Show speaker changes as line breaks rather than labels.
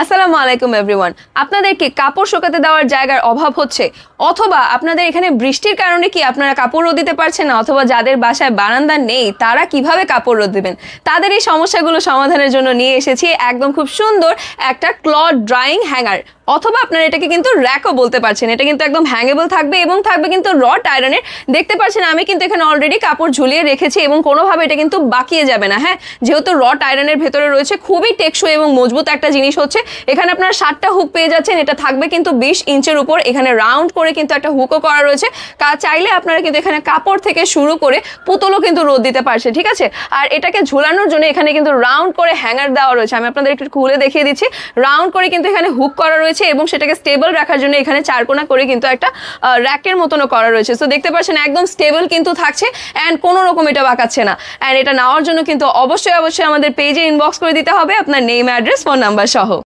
আসসালামু আলাইকুম এভরিওয়ান। আপনাদের কি কাপড় শুকাতে দেওয়ার জায়গার অভাব হচ্ছে, অথবা আপনাদের এখানে বৃষ্টির কারণে কি আপনারা কাপড় রোদ দিতে পারছেন না, অথবা যাদের বাসায় বারান্দা নেই তারা কিভাবে কাপড় রোদ দিবেন, তাদের এই সমস্যাগুলো সমাধানের জন্য নিয়ে এসেছি একদম খুব সুন্দর একটা ক্লথ ড্রাইং হ্যাঙ্গার, অথবা আপনারা এটাকে কিন্তু র্যাকও বলতে পারছেন। এটা কিন্তু একদম হ্যাঙ্গেবল থাকবে এবং থাকবে কিন্তু রড আয়রনের। দেখতে পাচ্ছেন আমি কিন্তু এখানে অলরেডি কাপড় ঝুলিয়ে রেখেছি এবং কোনোভাবে এটা কিন্তু বাকিয়ে যাবে না। হ্যাঁ, যেহেতু রড আয়রনের ভেতরে রয়েছে, খুবই টেকসই এবং মজবুত একটা জিনিস হচ্ছে। এখানে আপনারা 7টা হুক পেয়ে যাচ্ছেন। এটা থাকবে কিন্তু 20 ইঞ্চের উপর। এখানে রাউন্ড করে কিন্তু একটা হুকও করা রয়েছে। চাইলে আপনারা কিন্তু এখানে কাপড় থেকে শুরু করে পুতুলও কিন্তু রোদ দিতে পারছে, ঠিক আছে। আর এটাকে ঝুলানোর জন্য এখানে কিন্তু রাউন্ড করে হ্যাঙ্গার দেওয়া রয়েছে। আমি আপনাদের একটু খুলে দেখিয়ে দিচ্ছি। রাউন্ড করে কিন্তু এখানে হুক করা রয়েছে এবং সেটাকে স্টেবল রাখার জন্য এখানে চারকোনা করে কিন্তু একটা র্যাকের মতনও করা রয়েছে। সো দেখতে পাচ্ছেন একদম স্টেবল কিন্তু থাকছে অ্যান্ড কোনো রকম এটা বাঁকাচ্ছে না। অ্যান্ড এটা নেওয়ার জন্য কিন্তু অবশ্যই আমাদের পেজে ইনবক্স করে দিতে হবে আপনার নেম, অ্যাড্রেস, ফোন নাম্বার সহ।